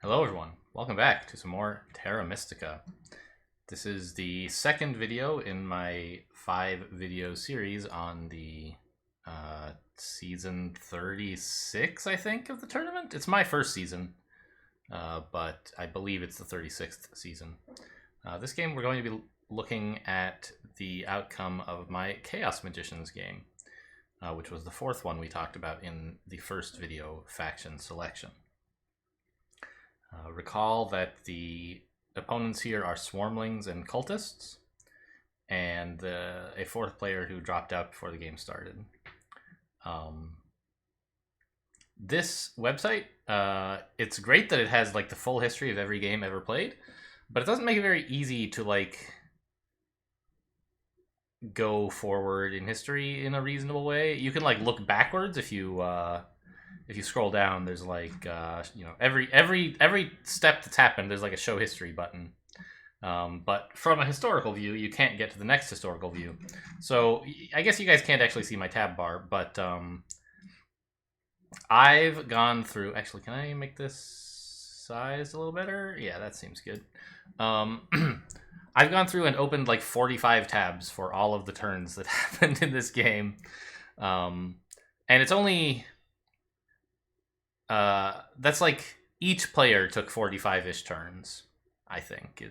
Hello everyone, welcome back to some more Terra Mystica. This is the second video in my 5-video series on the season 36, I think, of the tournament. It's my first season, but I believe it's the 36th season. This game we're going to be looking at the outcome of my Chaos Magicians game, which was the fourth one we talked about in the first video, Faction Selection. Recall that the opponents here are Swarmlings and Cultists, and a fourth player who dropped out before the game started. This website, it's great that it has like the full history of every game ever played, but it doesn't make it very easy to like go forward in history in a reasonable way. You can like look backwards if you scroll down. There's like every step that's happened, there's like a show history button. But from a historical view, you can't get to the next historical view. So I guess you guys can't actually see my tab bar, but I've gone through. Actually, can I make this sized a little better? Yeah, that seems good. I've gone through and opened like 45 tabs for all of the turns that happened in this game, and it's only. That's like each player took 45-ish turns, I think.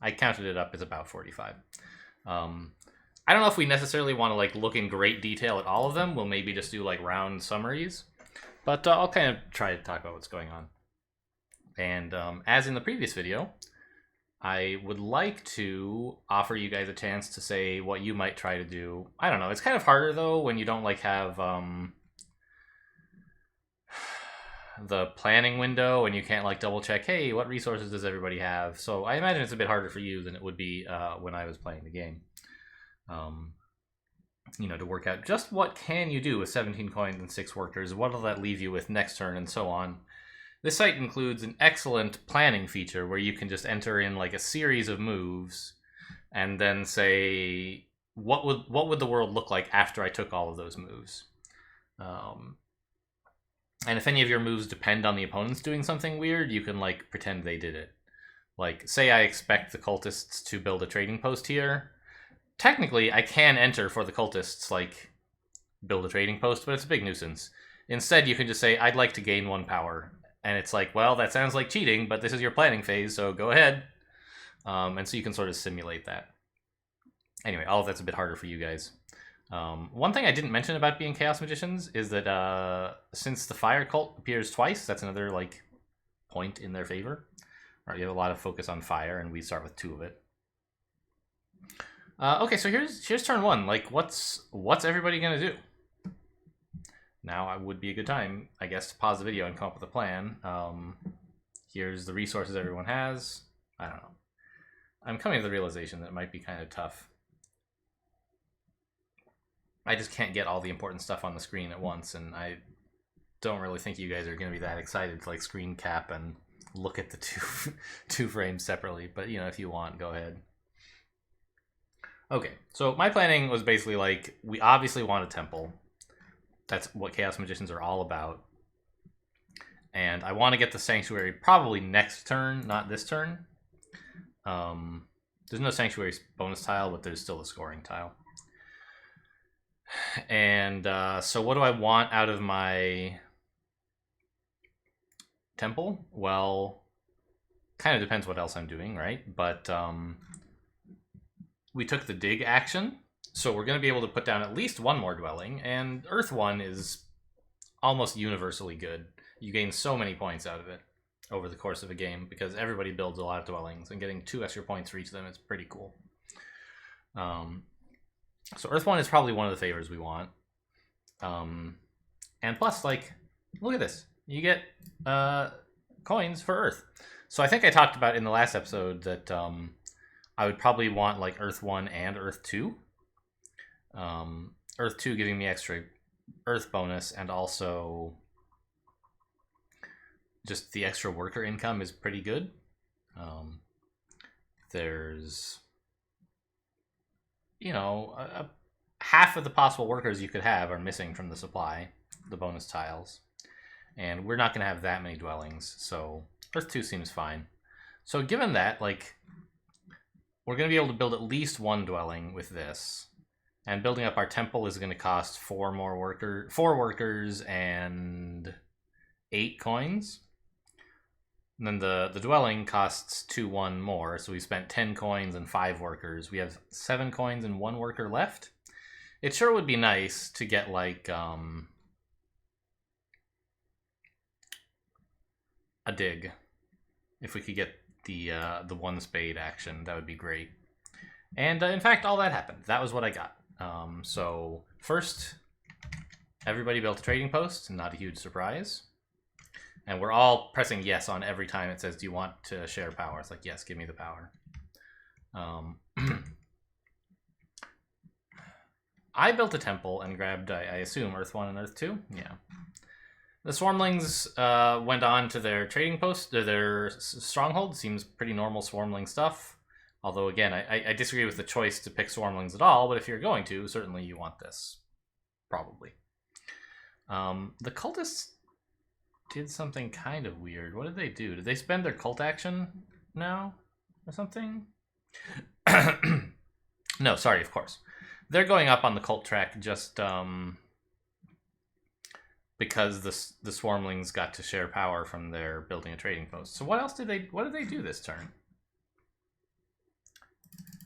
I counted it up as about 45. I don't know if we necessarily want to like look in great detail at all of them. We'll maybe just do like round summaries, but I'll kind of try to talk about what's going on. And as in the previous video, I would like to offer you guys a chance to say what you might try to do. I don't know. It's kind of harder though when you don't like have the planning window and you can't like double check, hey, what resources does everybody have? So I imagine it's a bit harder for you than it would be when I was playing the game. To work out just what can you do with 17 coins and 6 workers, what will that leave you with next turn, and so on. This site includes an excellent planning feature where you can just enter in like a series of moves and then say, what would the world look like after I took all of those moves? And if any of your moves depend on the opponents doing something weird, you can like pretend they did it. Like, say I expect the cultists to build a trading post here. Technically, I can enter for the cultists, like, build a trading post, but it's a big nuisance. Instead, you can just say, I'd like to gain 1 power. And it's like, well, that sounds like cheating, but this is your planning phase, so go ahead. And so you can sort of simulate that. Anyway, all of that's a bit harder for you guys. One thing I didn't mention about being Chaos Magicians is that since the Fire Cult appears twice, that's another like point in their favor. Right, you have a lot of focus on fire, and we start with 2 of it. Okay, so here's turn 1. Like, what's everybody gonna do? Now would be a good time, I guess, to pause the video and come up with a plan. Here's the resources everyone has. I don't know. I'm coming to the realization that it might be kind of tough. I just can't get all the important stuff on the screen at once, and I don't really think you guys are going to be that excited to like screen cap and look at the two frames separately. But if you want, go ahead. Okay, so my planning was basically like, we obviously want a temple. That's what Chaos Magicians are all about. And I want to get the Sanctuary probably next turn, not this turn. There's no Sanctuary bonus tile, but there's still a scoring tile. And so what do I want out of my temple? Well, kind of depends what else I'm doing, right? But we took the dig action, so we're going to be able to put down at least 1 more dwelling, and Earth 1 is almost universally good. You gain so many points out of it over the course of a game because everybody builds a lot of dwellings, and getting 2 extra points for each of them is pretty cool. So Earth 1 is probably one of the favors we want. And plus, like, look at this. You get coins for Earth. So I think I talked about in the last episode that I would probably want like Earth 1 and Earth 2. Earth 2 giving me extra Earth bonus, and also just the extra worker income is pretty good. There's half of the possible workers you could have are missing from the supply, the bonus tiles. And we're not going to have that many dwellings, so Earth 2 seems fine. So given that, like, we're going to be able to build at least one dwelling with this. And building up our temple is going to cost 4 workers and 8 coins. And then the dwelling costs 1 more, so we spent 10 coins and 5 workers. We have 7 coins and 1 worker left. It sure would be nice to get, like, a dig. If we could get the 1 spade action, that would be great. And in fact, all that happened. That was what I got. So first, everybody built a trading post. Not a huge surprise. And we're all pressing yes on every time it says, do you want to share power? It's like, yes, give me the power. I built a temple and grabbed, I assume, Earth 1 and Earth 2? Yeah. The Swarmlings went on to their trading post, their stronghold. Seems pretty normal Swarmling stuff. Although, again, I disagree with the choice to pick Swarmlings at all, but if you're going to, certainly you want this. Probably. The cultists did something kind of weird. What did they do? Did they spend their cult action now? Or something? No, sorry, of course. They're going up on the cult track just because the Swarmlings got to share power from their building a trading post. So what did they do this turn?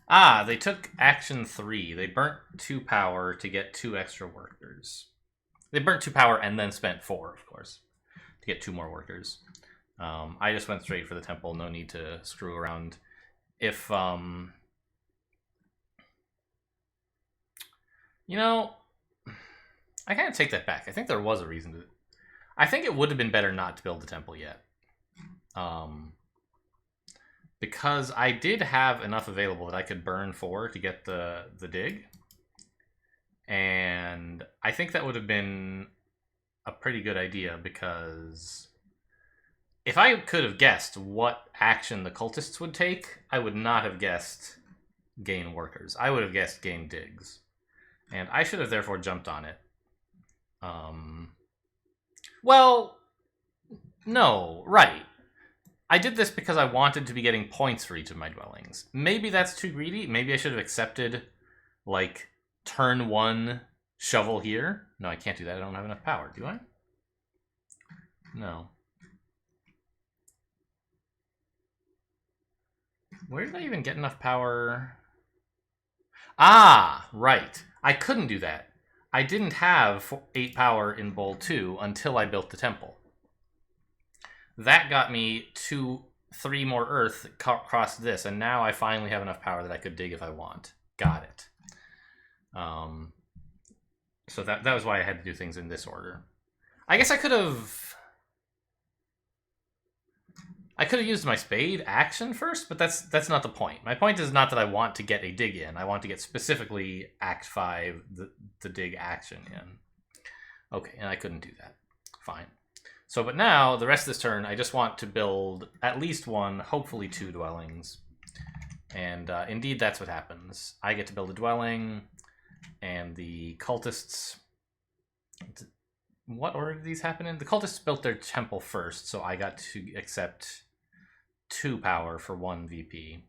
Ah, they took action 3. They burnt 2 power to get 2 extra workers. They burnt 2 power and then spent 4, of course, to get 2 more workers. I just went straight for the temple. No need to screw around. If, you know, I kind of take that back. I think there was a reason to. I think it would have been better not to build the temple yet. Because I did have enough available that I could burn 4 to get the dig. And I think that would have been a pretty good idea, because if I could have guessed what action the cultists would take, I would not have guessed gain workers. I would have guessed gain digs. And I should have therefore jumped on it. Well, no, right. I did this because I wanted to be getting points for each of my dwellings. Maybe that's too greedy. Maybe I should have accepted, like, turn 1 shovel here. No, I can't do that. I don't have enough power, do I? No. Where did I even get enough power? Ah, right. I couldn't do that. I didn't have 8 power in Bowl 2 until I built the temple. That got me 3 more earth across this, and now I finally have enough power that I could dig if I want. Got it. So that was why I had to do things in this order. I guess I could have used my spade action first, but that's not the point. My point is not that I want to get a dig in. I want to get specifically Act 5, the dig action in. Okay, and I couldn't do that. Fine. So, but now, the rest of this turn, I just want to build at least 1, hopefully 2 dwellings. And indeed, that's what happens. I get to build a dwelling, and the cultists... What order did these happen in? The cultists built their temple first, so I got to accept 2 power for 1 VP.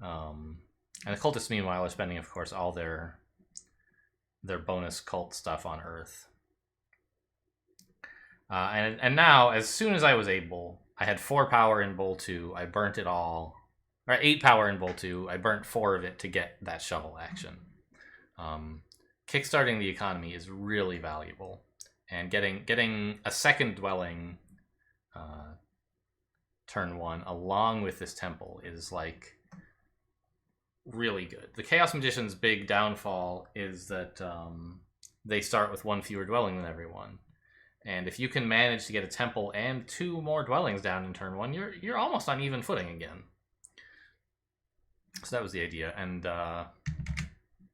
And the cultists, meanwhile, are spending, of course, all their bonus cult stuff on Earth. And now, as soon as I was able, I had 4 power in Bowl 2. I burnt it all. Or 8 power in Bowl 2. I burnt 4 of it to get that shovel action. Kickstarting the economy is really valuable. And getting a second dwelling turn 1 along with this temple is, like, really good. The Chaos Magician's big downfall is that they start with 1 fewer dwelling than everyone. And if you can manage to get a temple and 2 more dwellings down in turn 1, you're almost on even footing again. So that was the idea, and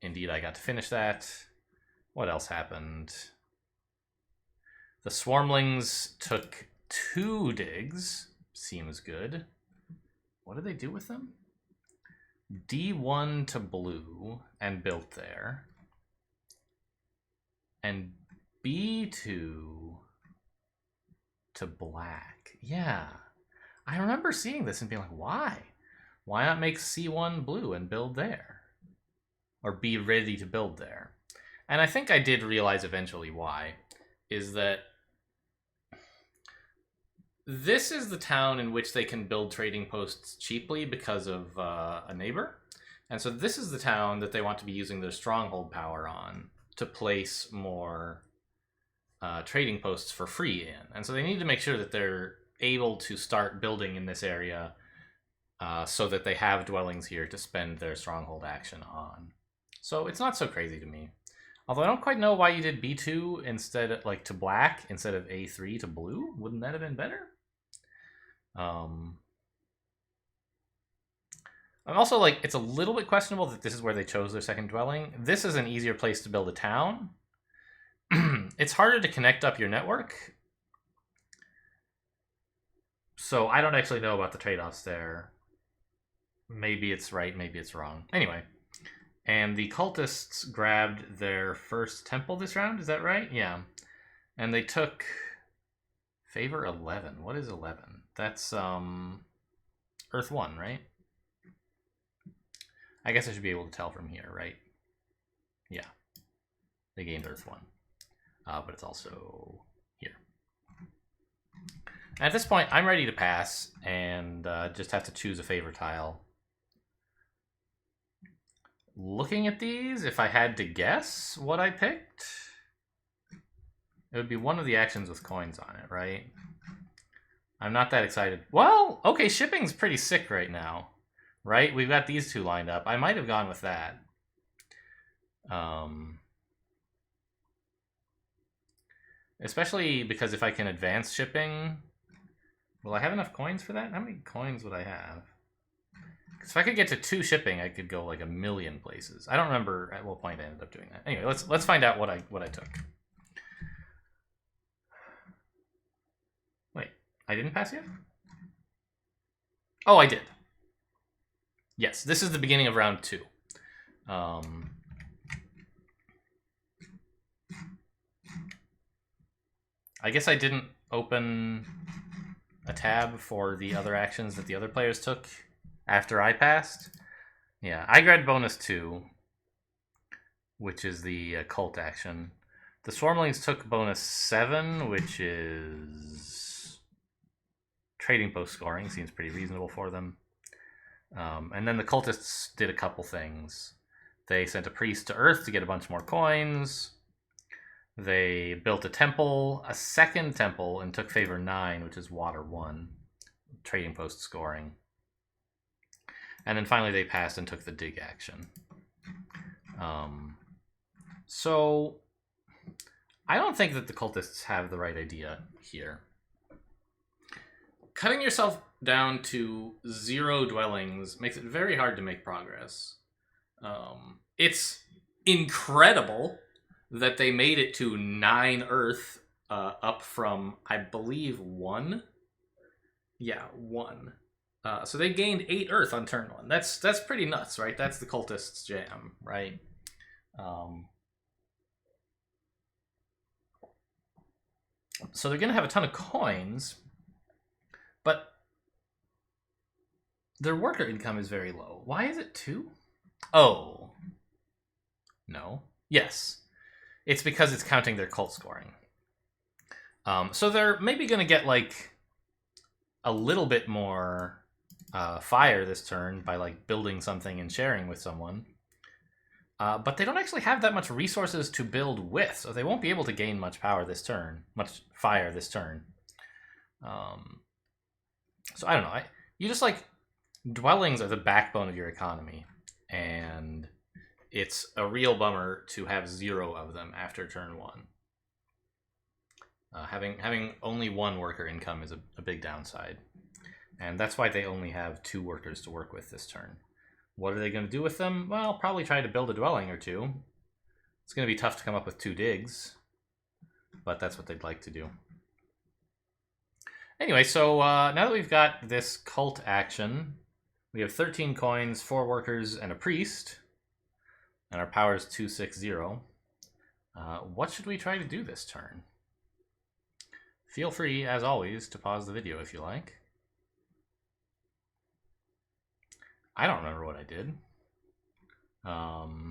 indeed I got to finish that. What else happened? The Swarmlings took 2 digs. Seems good. What did they do with them? D1 to blue and built there. And B2 to black. Yeah. I remember seeing this and being like, why? Why not make C1 blue and build there? Or be ready to build there? And I think I did realize eventually why. Is that this is the town in which they can build trading posts cheaply because of a neighbor. And so this is the town that they want to be using their stronghold power on to place more trading posts for free in. And so they need to make sure that they're able to start building in this area so that they have dwellings here to spend their stronghold action on. So it's not so crazy to me. Although I don't quite know why you did B2 instead of, like, to black instead of A3 to blue. Wouldn't that have been better? I'm also like, it's a little bit questionable that this is where they chose their second dwelling. This is an easier place to build a town. It's harder to connect up your network. So I don't actually know about the trade-offs there. Maybe it's right, maybe it's wrong. Anyway. And the cultists grabbed their first temple this round, is that right? Yeah. And they took favor 11. What is 11? That's Earth 1, right? I guess I should be able to tell from here, right? Yeah. They gained Earth 1. But it's also here. At this point, I'm ready to pass and just have to choose a favor tile. Looking at these, if I had to guess what I picked, it would be one of the actions with coins on it, right? I'm not that excited. Well, okay, shipping's pretty sick right now, right? We've got these two lined up. I might have gone with that. Especially because if I can advance shipping, will I have enough coins for that? How many coins would I have? If I could get to 2 shipping, I could go like a million places. I don't remember at what point I ended up doing that. Anyway, let's find out what I took. Wait, I didn't pass yet? Oh, I did. Yes, this is the beginning of round 2. I guess I didn't open a tab for the other actions that the other players took after I passed. Yeah, I grabbed bonus 2, which is the cult action. The Swarmlings took bonus 7, which is trading post scoring. Seems pretty reasonable for them. And then the cultists did a couple things. They sent a priest to Earth to get a bunch more coins. They built a temple, a second temple, and took favor 9, which is water 1, trading post scoring. And then finally they passed and took the dig action. So I don't think that the cultists have the right idea here. Cutting yourself down to 0 dwellings makes it very hard to make progress. It's incredible that they made it to 9 Earth, up from, I believe, 1. Yeah, 1. So they gained 8 Earth on turn 1. That's pretty nuts, right? That's the cultists' jam, right? So they're going to have a ton of coins, but their worker income is very low. Why is it 2? Oh. No. Yes. It's because it's counting their cult scoring. So they're maybe going to get, like, a little bit more fire this turn by, like, building something and sharing with someone. But they don't actually have that much resources to build with, so they won't be able to gain much power this turn, much fire this turn. So I don't know. You just, like, dwellings are the backbone of your economy, and it's a real bummer to have 0 of them after turn 1. Having only 1 worker income is a big downside, and that's why they only have 2 workers to work with this turn. What are they going to do with them? Well, probably try to build a dwelling or 2. It's going to be tough to come up with 2 digs, but that's what they'd like to do. Anyway, so now that we've got this cult action, we have 13 coins, 4 workers, and a priest, and our power is 260. What should we try to do this turn? Feel free, as always, to pause the video if you like. I don't remember what I did. Oh,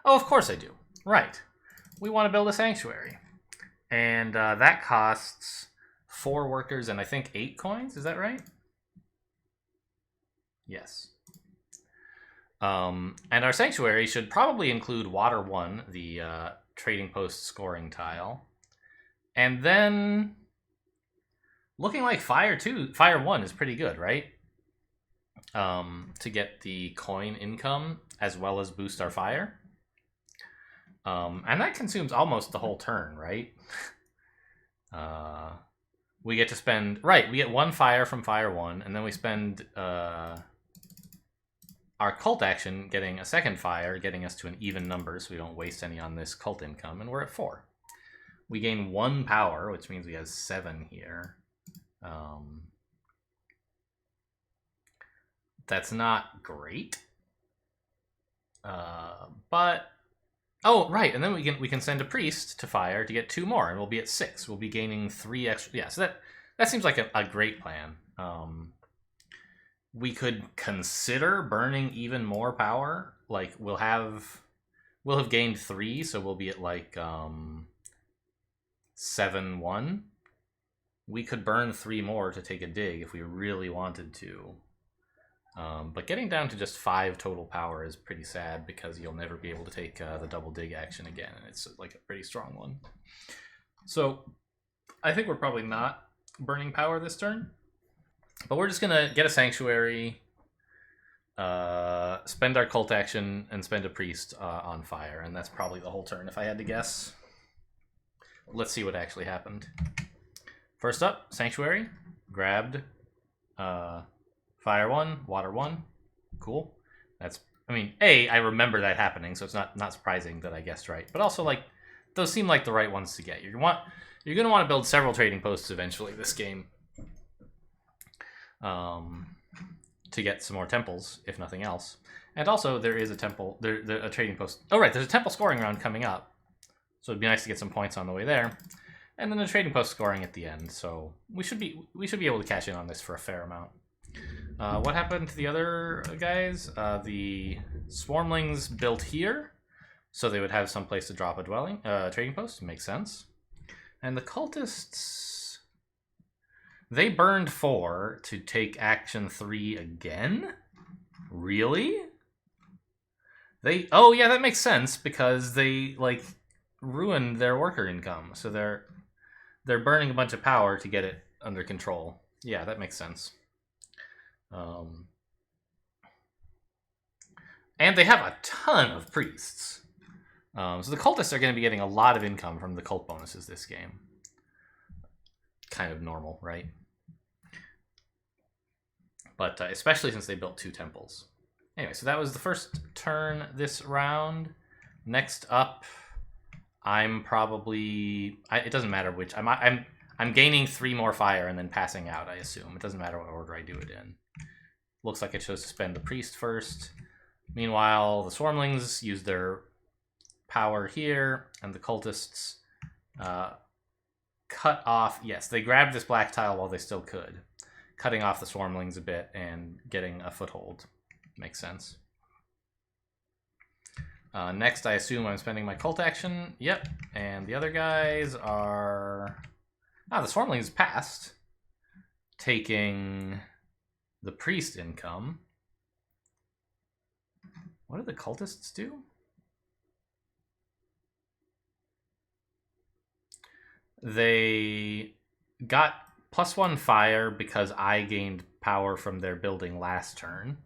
of course I do. Right. We want to build a sanctuary. And that costs 4 workers and I think 8 coins. Is that right? Yes. And our sanctuary should probably include Water 1, the trading post scoring tile. And then looking like Fire 2, Fire 1 is pretty good, right? To get the coin income as well as boost our fire. And that consumes almost the whole turn, right? We get to spend... Right, we get 1 fire from Fire 1, and then we spend our cult action getting a 2nd fire, getting us to an even number so we don't waste any on this cult income, and we're at 4. We gain 1 power, which means we have 7 here. That's not great. But... Oh, right, and then we can send a priest to fire to get 2 more, and we'll be at 6. We'll be gaining 3 extra... Yeah, so that seems like a great plan. We could consider burning even more power. Like, we'll have gained 3, so we'll be at, like, 7-1. We could burn 3 more to take a dig if we really wanted to. But getting down to just 5 total power is pretty sad because you'll never be able to take the double dig action again, and it's like a pretty strong one. So I think we're probably not burning power this turn, but we're just gonna get a sanctuary, spend our cult action, and spend a priest on fire, and that's probably the whole turn if I had to guess. Let's see what actually happened. First up, sanctuary, grabbed Fire 1, Water 1. Cool. That's, I mean, I remember that happening, so it's not surprising that I guessed right. But also, like, those seem like the right ones to get. You're going to want to build several trading posts eventually this game. To get some more temples, if nothing else. And also, there is a temple, a trading post. Oh, right, there's a temple scoring round coming up. So it'd be nice to get some points on the way there. And then a trading post scoring at the end. So we should be able to cash in on this for a fair amount. What happened to the other guys? The Swarmlings built here, so they would have some place to drop a trading post. Makes sense. And the Cultists, they burned 4 to take action 3 again? Really? Oh yeah, that makes sense because they like ruined their worker income, so they're burning a bunch of power to get it under control. Yeah, that makes sense. And they have a ton of priests. So the cultists are going to be getting a lot of income from the cult bonuses this game. Kind of normal, right? But especially since they built 2 temples. Anyway, so that was the first turn this round. Next up, I'm probably... it doesn't matter which. I'm gaining 3 more fire and then passing out, I assume. It doesn't matter what order I do it in. Looks like I chose to spend the priest first. Meanwhile, the Swarmlings use their power here, and the cultists cut off... Yes, they grabbed this black tile while they still could, cutting off the Swarmlings a bit and getting a foothold. Makes sense. Next, I assume I'm spending my cult action. Yep, and the other guys are... the Swarmlings passed, taking the priest income. What did the cultists do? They got +1 fire because I gained power from their building last turn.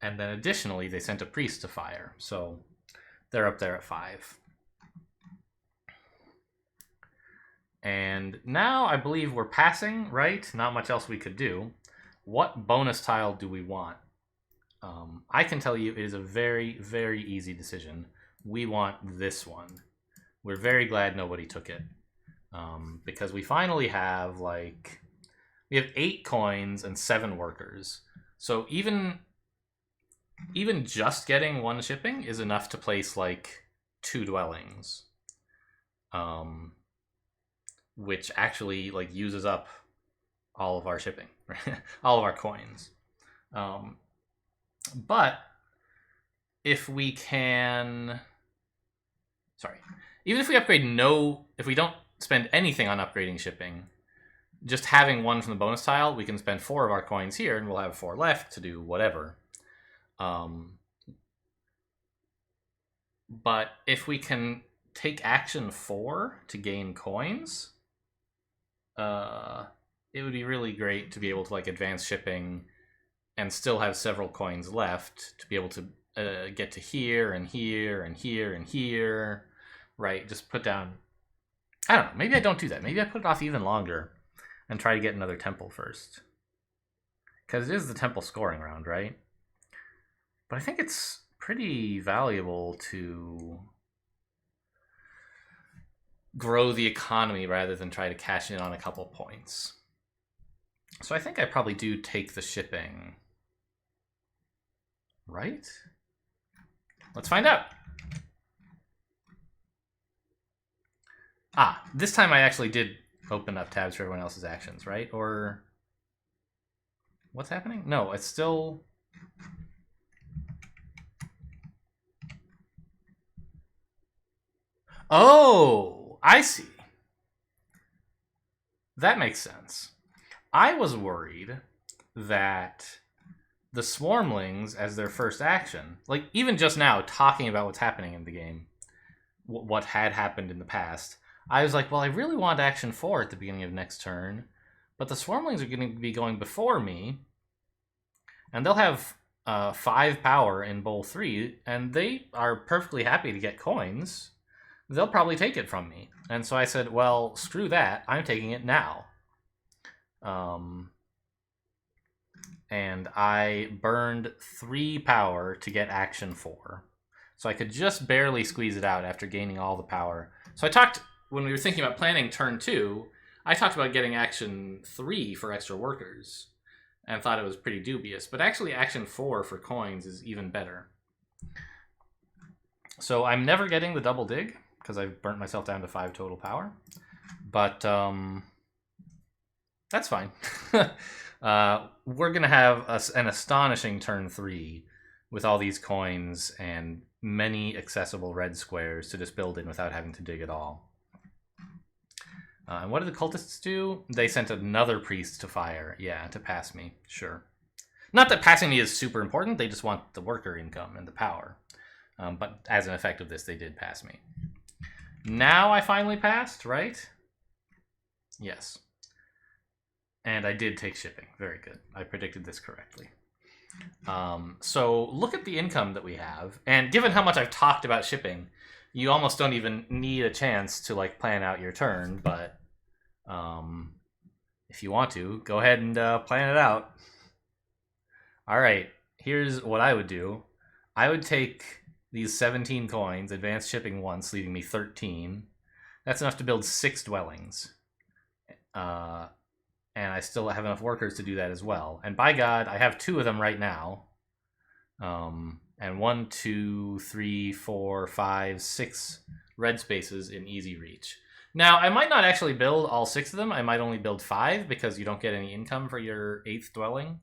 And then additionally, they sent a priest to fire. So they're up there at 5. And now I believe we're passing, right? Not much else we could do. What bonus tile do we want? I can tell you it is a very, very easy decision. We want this one. We're very glad nobody took it. Because we finally have, like... We have 8 coins and 7 workers. So even just getting 1 shipping is enough to place, like, 2 dwellings. Which actually, like, uses up all of our shipping. All of our coins. But if we can... Sorry. Even if we upgrade if we don't spend anything on upgrading shipping, just having one from the bonus tile, we can spend 4 of our coins here, and we'll have 4 left to do whatever. But if we can take action 4 to gain coins, it would be really great to be able to like advance shipping and still have several coins left to be able to get to here and here and here and here, right? Just put down... I don't know, maybe I don't do that. Maybe I put it off even longer and try to get another temple first. Because it is the temple scoring round, right? But I think it's pretty valuable to grow the economy rather than try to cash in on a couple points. So I think I probably do take the shipping. Right? Let's find out. Ah, this time I actually did open up tabs for everyone else's actions, right? Or what's happening? No, it's still... Oh, I see. That makes sense. I was worried that the Swarmlings, as their first action, like even just now, talking about what's happening in the game, what had happened in the past, I was like, well, I really want action 4 at the beginning of next turn, but the Swarmlings are going to be going before me, and they'll have 5 power in Bowl 3, and they are perfectly happy to get coins. They'll probably take it from me. And so I said, well, screw that. I'm taking it now. And I burned 3 power to get action 4. So I could just barely squeeze it out after gaining all the power. So I talked, when we were thinking about planning turn 2, I talked about getting action 3 for extra workers. And thought it was pretty dubious. But actually action 4 for coins is even better. So I'm never getting the double dig, because I've burnt myself down to 5 total power. But that's fine. We're going to have an astonishing turn 3 with all these coins and many accessible red squares to just build in without having to dig at all. And what did the cultists do? They sent another priest to fire. Yeah, to pass me. Sure. Not that passing me is super important. They just want the worker income and the power. But as an effect of this, they did pass me. Now I finally passed, right? Yes. And I did take shipping. Very good. I predicted this correctly. So look at the income that we have. And given how much I've talked about shipping, you almost don't even need a chance to like plan out your turn. But if you want to, go ahead and plan it out. All right. Here's what I would do. I would take these 17 coins, advance shipping once, leaving me 13. That's enough to build 6 dwellings. And I still have enough workers to do that as well. And by God, I have 2 of them right now. And 1, 2, 3, 4, 5, 6 red spaces in easy reach. Now, I might not actually build all 6 of them. I might only build 5 because you don't get any income for your 8th dwelling.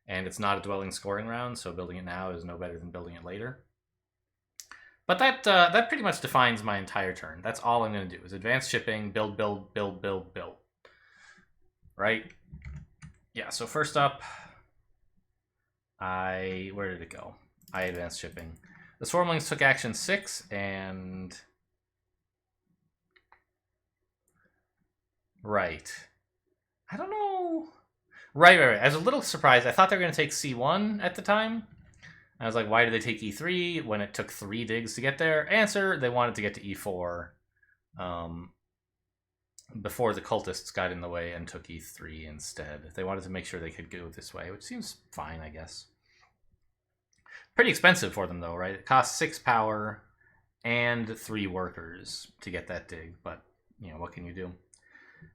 And it's not a dwelling scoring round, so building it now is no better than building it later. But that pretty much defines my entire turn. That's all I'm going to do is advance shipping, build, build, build, build, build. Right? Yeah, so first up, where did it go? I advanced shipping. The Swarmlings took action 6, and... Right. I don't know... Right. I was a little surprised. I thought they were going to take C1 at the time. I was like, why did they take E3 when it took 3 digs to get there? Answer, they wanted to get to E4 before the cultists got in the way and took E3 instead. They wanted to make sure they could go this way, which seems fine, I guess. Pretty expensive for them, though, right? It costs 6 power and 3 workers to get that dig, but, you know, what can you do?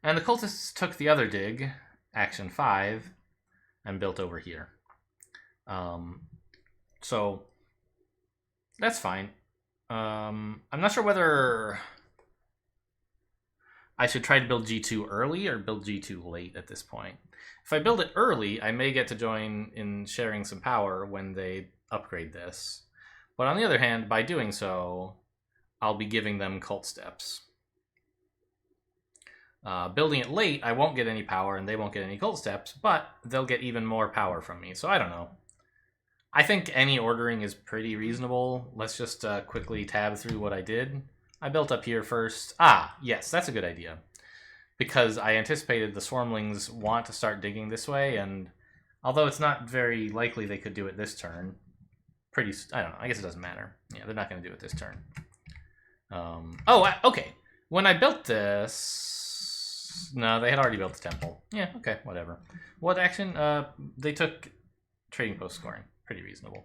And the cultists took the other dig, action 5, and built over here. So that's fine. I'm not sure whether I should try to build G2 early or build G2 late at this point. If I build it early, I may get to join in sharing some power when they upgrade this. But on the other hand, by doing so, I'll be giving them cult steps. Building it late, I won't get any power and they won't get any cult steps, but they'll get even more power from me. So I don't know. I think any ordering is pretty reasonable. Let's just quickly tab through what I did. I built up here first. Ah, yes, that's a good idea. Because I anticipated the Swarmlings want to start digging this way, and although it's not very likely they could do it this turn, I don't know, I guess it doesn't matter. Yeah, they're not going to do it this turn. Okay. When I built this... No, they had already built the temple. Yeah, okay, whatever. What action? They took trading post scoring. Pretty reasonable.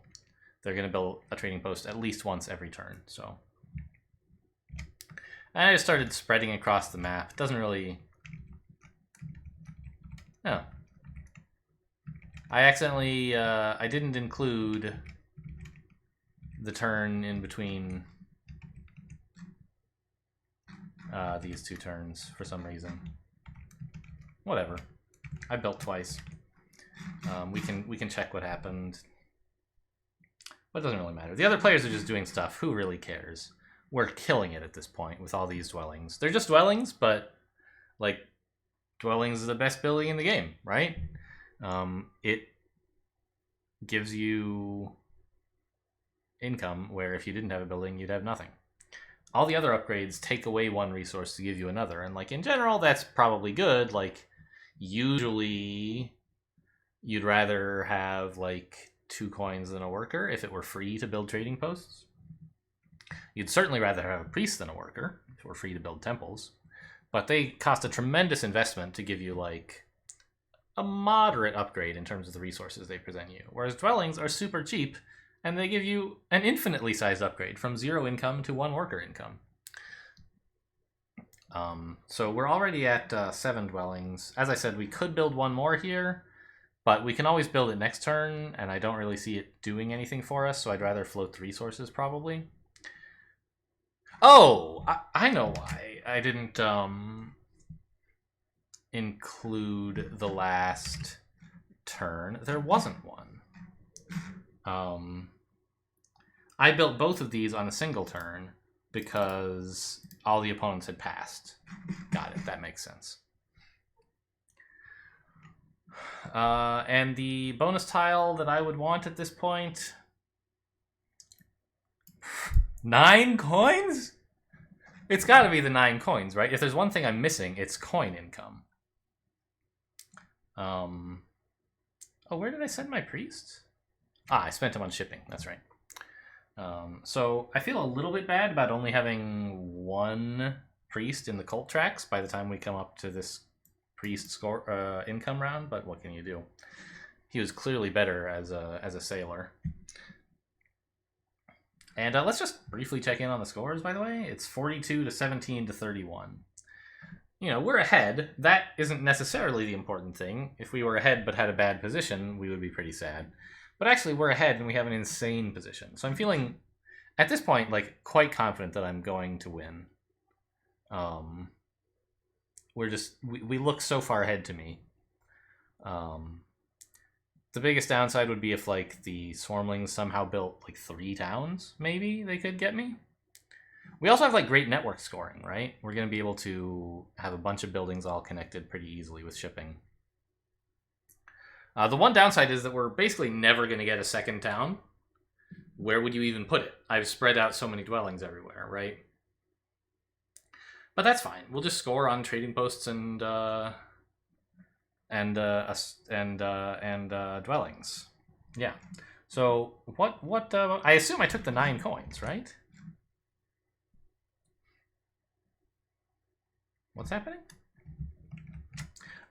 They're going to build a trading post at least once every turn, so... And I just started spreading across the map. It doesn't really... No. I accidentally... I didn't include the turn in between these two turns for some reason. Whatever. I built twice. We can check what happened. But it doesn't really matter. The other players are just doing stuff. Who really cares? We're killing it at this point with all these dwellings. They're just dwellings, but like dwellings is the best building in the game, right? It gives you income where if you didn't have a building, you'd have nothing. All the other upgrades take away one resource to give you another, and like in general, that's probably good. Like usually, you'd rather have like 2 coins than a worker if it were free to build trading posts. You'd certainly rather have a priest than a worker if it were free to build temples. But they cost a tremendous investment to give you, like, a moderate upgrade in terms of the resources they present you. Whereas dwellings are super cheap, and they give you an infinitely sized upgrade from 0 income to 1 worker income. So we're already at 7 dwellings. As I said, we could build 1 more here, but we can always build it next turn, and I don't really see it doing anything for us, so I'd rather float the resources, probably. Oh, I know why I didn't include the last turn. There wasn't one. I built both of these on a single turn because all the opponents had passed. Got it. That makes sense. And the bonus tile that I would want at this point... 9 coins? It's got to be the 9 coins, right? If there's one thing I'm missing, it's coin income. Oh, where did I send my priest? Ah, I spent him on shipping. That's right. So I feel a little bit bad about only having 1 priest in the cult tracks by the time we come up to this priest score income round, but what can you do? He was clearly better as a sailor. And let's just briefly check in on the scores, by the way. It's 42 to 17 to 31. You know, we're ahead. That isn't necessarily the important thing. If we were ahead but had a bad position, we would be pretty sad. But actually, we're ahead and we have an insane position. So I'm feeling, at this point, like, quite confident that I'm going to win. We look so far ahead to me. The biggest downside would be if, like, the Swarmlings somehow built, like, 3 towns, maybe they could get me. We also have, like, great network scoring, right? We're going to be able to have a bunch of buildings all connected pretty easily with shipping. The one downside is that we're basically never going to get a second town. Where would you even put it? I've spread out so many dwellings everywhere, right? But that's fine. We'll just score on trading posts and dwellings. Yeah. So what? I assume I took the 9 coins, right? What's happening?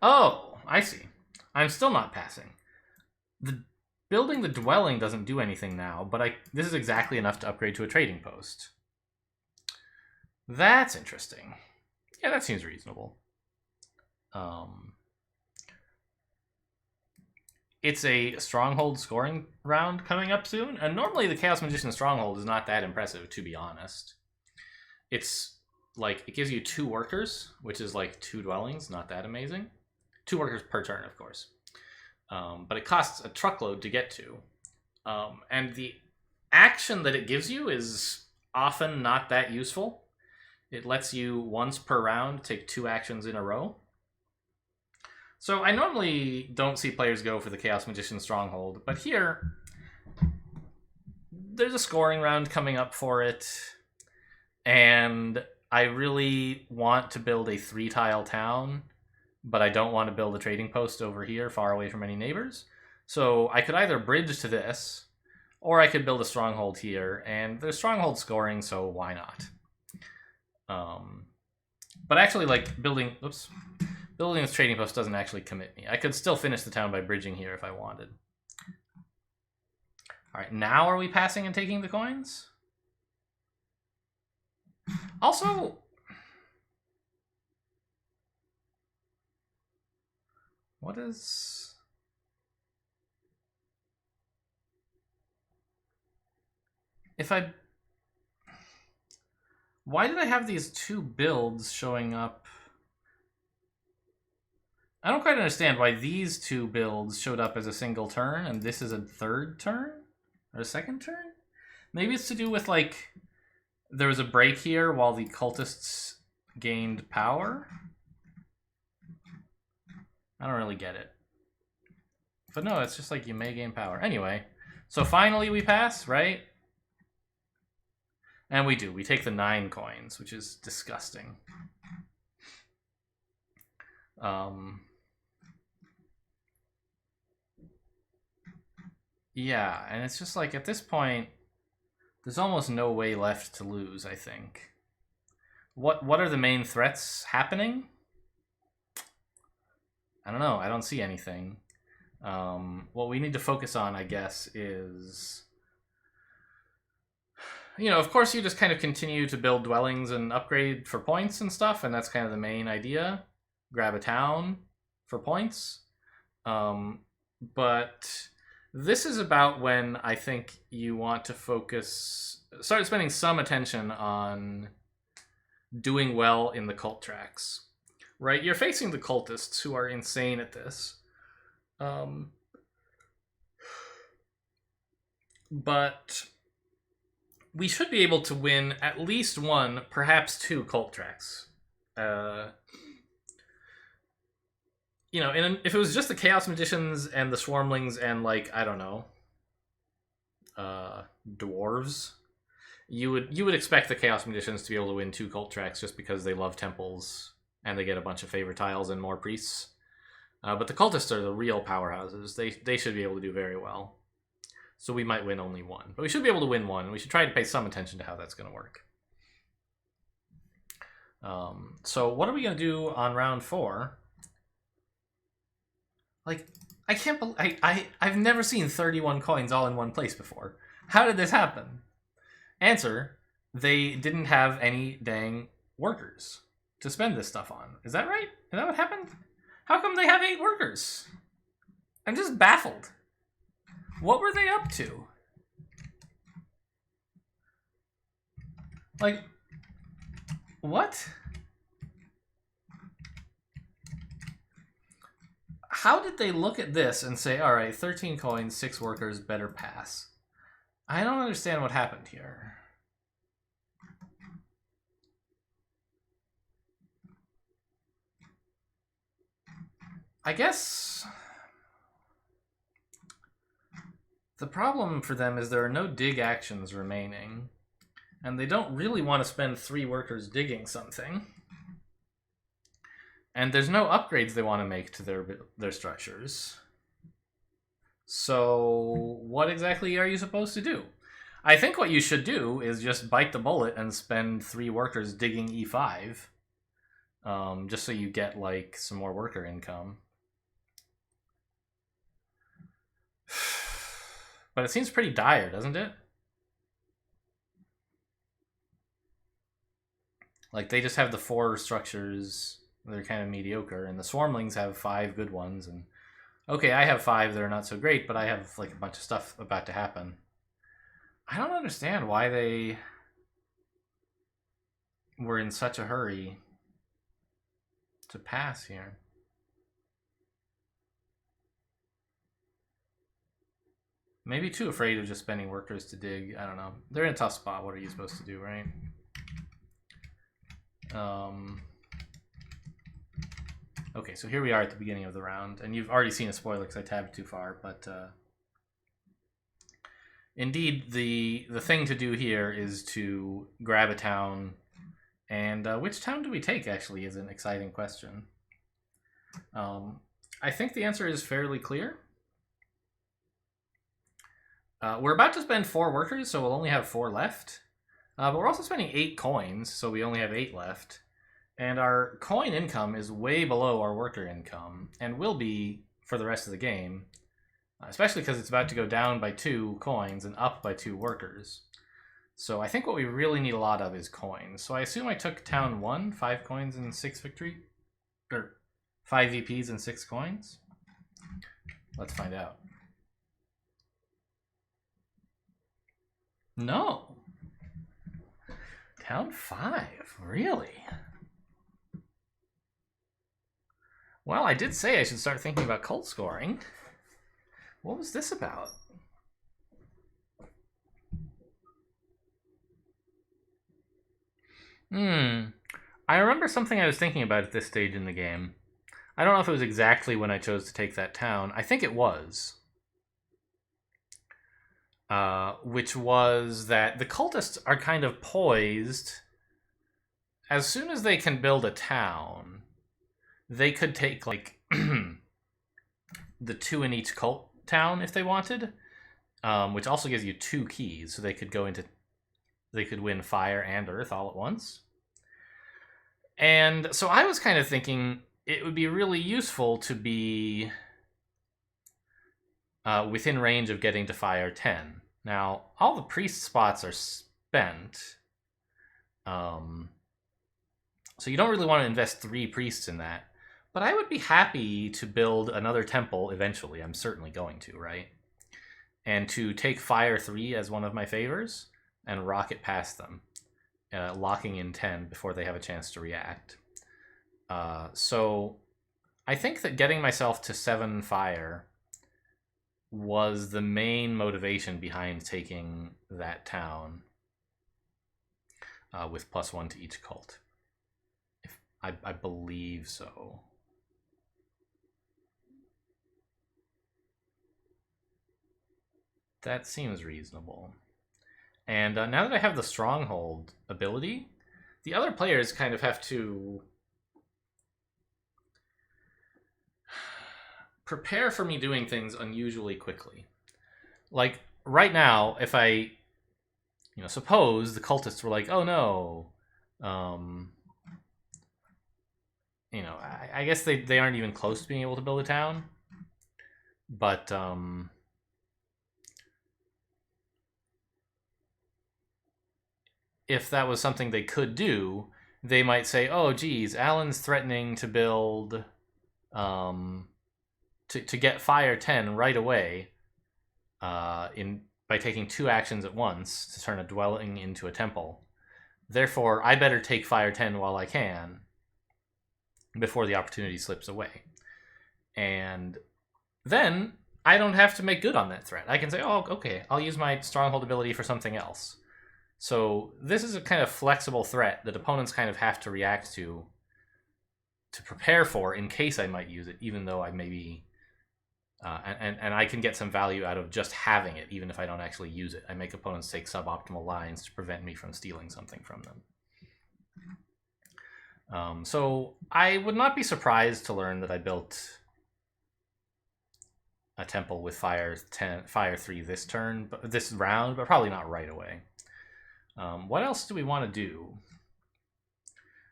Oh, I see. I'm still not passing. Building the dwelling doesn't do anything now, but this is exactly enough to upgrade to a trading post. That's interesting. Yeah, that seems reasonable. It's a Stronghold scoring round coming up soon, and normally the Chaos Magician Stronghold is not that impressive, to be honest. It's like, it gives you 2 workers, which is like 2 dwellings, not that amazing. 2 workers per turn, of course. But it costs a truckload to get to. And the action that it gives you is often not that useful. It lets you once per round take 2 actions in a row. So I normally don't see players go for the Chaos Magician Stronghold, but here there's a scoring round coming up for it, and I really want to build a 3-tile town, but I don't want to build a trading post over here far away from any neighbors. So I could either bridge to this, or I could build a stronghold here, and there's stronghold scoring, so why not? But actually, like, building this trading post doesn't actually commit me. I could still finish the town by bridging here if I wanted. All right, now are we passing and taking the coins? Also, what is... Why did I have these 2 builds showing up? I don't quite understand why these 2 builds showed up as a single turn and this is a 3rd turn? Or a 2nd turn? Maybe it's to do with, like, there was a break here while the cultists gained power? I don't really get it. But no, it's just like you may gain power. Anyway, so finally we pass, right? And we do. We take the 9 coins, which is disgusting. Yeah, and it's just like, at this point, there's almost no way left to lose, I think. What are the main threats happening? I don't know. I don't see anything. What we need to focus on, I guess, is... You know, of course you just kind of continue to build dwellings and upgrade for points and stuff, and that's kind of the main idea. Grab a town for points. But this is about when I think you want to start spending some attention on doing well in the cult tracks. Right? You're facing the cultists who are insane at this. But we should be able to win at least 1, perhaps 2 cult tracks. You know, if it was just the Chaos Magicians and the Swarmlings and, like, I don't know, dwarves, you would expect the Chaos Magicians to be able to win 2 cult tracks just because they love temples and they get a bunch of favor tiles and more priests. But the cultists are the real powerhouses. They should be able to do very well. So we might win only 1. But we should be able to win 1. We should try to pay some attention to how that's going to work. So what are we going to do on round 4? Like, I can't believe... I've never seen 31 coins all in one place before. How did this happen? Answer, they didn't have any dang workers to spend this stuff on. Is that right? Is that what happened? How come they have 8 workers? I'm just baffled. What were they up to? Like, what? How did they look at this and say, all right, 13 coins, 6 workers, better pass? I don't understand what happened here. I guess the problem for them is there are no dig actions remaining, and they don't really want to spend 3 workers digging something. And there's no upgrades they want to make to their structures. So what exactly are you supposed to do? I think what you should do is just bite the bullet and spend 3 workers digging E5, just so you get, like, some more worker income. But it seems pretty dire, doesn't it? Like, they just have the 4 structures. They're kind of mediocre, and the Swarmlings have 5 good ones, and okay, I have 5 that are not so great, but I have, like, a bunch of stuff about to happen. I don't understand why we're in such a hurry to pass here. Maybe too afraid of just spending workers to dig. I don't know. They're in a tough spot. What are you supposed to do, right? Okay, so here we are at the beginning of the round, and you've already seen a spoiler because I tabbed too far, but indeed, the thing to do here is to grab a town, and which town do we take, actually, is an exciting question. I think the answer is fairly clear. We're about to spend 4 workers, so we'll only have 4 left. But we're also spending 8 coins, so we only have 8 left. And our coin income is way below our worker income, and will be for the rest of the game, especially because it's about to go down by 2 coins and up by 2 workers. So I think what we really need a lot of is coins. So I assume I took town 1, 5 coins and 6 victory, or 5 VPs and 6 coins. Let's find out. No. Town 5, really? Well, I did say I should start thinking about cult scoring. What was this about? I remember something I was thinking about at this stage in the game. I don't know if it was exactly when I chose to take that town. I think it was. Which was that the cultists are kind of poised. As soon as they can build a town, they could take, like, the 2 in each cult town if they wanted, which also gives you 2 keys, so they could go into... They could win fire and earth all at once. And so I was kind of thinking it would be really useful to be within range of getting to fire 10. Now, all the priest spots are spent. So you don't really want to invest 3 priests in that. But I would be happy to build another temple eventually. I'm certainly going to, right? And to take fire 3 as one of my favors and rocket past them, locking in 10 before they have a chance to react. So I think that getting myself to 7 fire was the main motivation behind taking that town with +1 to each cult. I believe so. That seems reasonable. And now that I have the Stronghold ability, the other players kind of have to prepare for me doing things unusually quickly. Like, right now, if I, suppose the cultists were like, oh no, I guess they aren't even close to being able to build a town, but, if that was something they could do, they might say, oh, geez, Alan's threatening to build, to get fire 10 right away by taking 2 actions at once to turn a dwelling into a temple. Therefore, I better take fire 10 while I can before the opportunity slips away. And then I don't have to make good on that threat. I can say, oh, okay, I'll use my Stronghold ability for something else. So this is a kind of flexible threat that opponents kind of have to react to prepare for in case I might use it, even though I maybe... and I can get some value out of just having it, even if I don't actually use it. I make opponents take suboptimal lines to prevent me from stealing something from them. So I would not be surprised to learn that I built a temple with fire 3 this turn, this round, but probably not right away. What else do we want to do?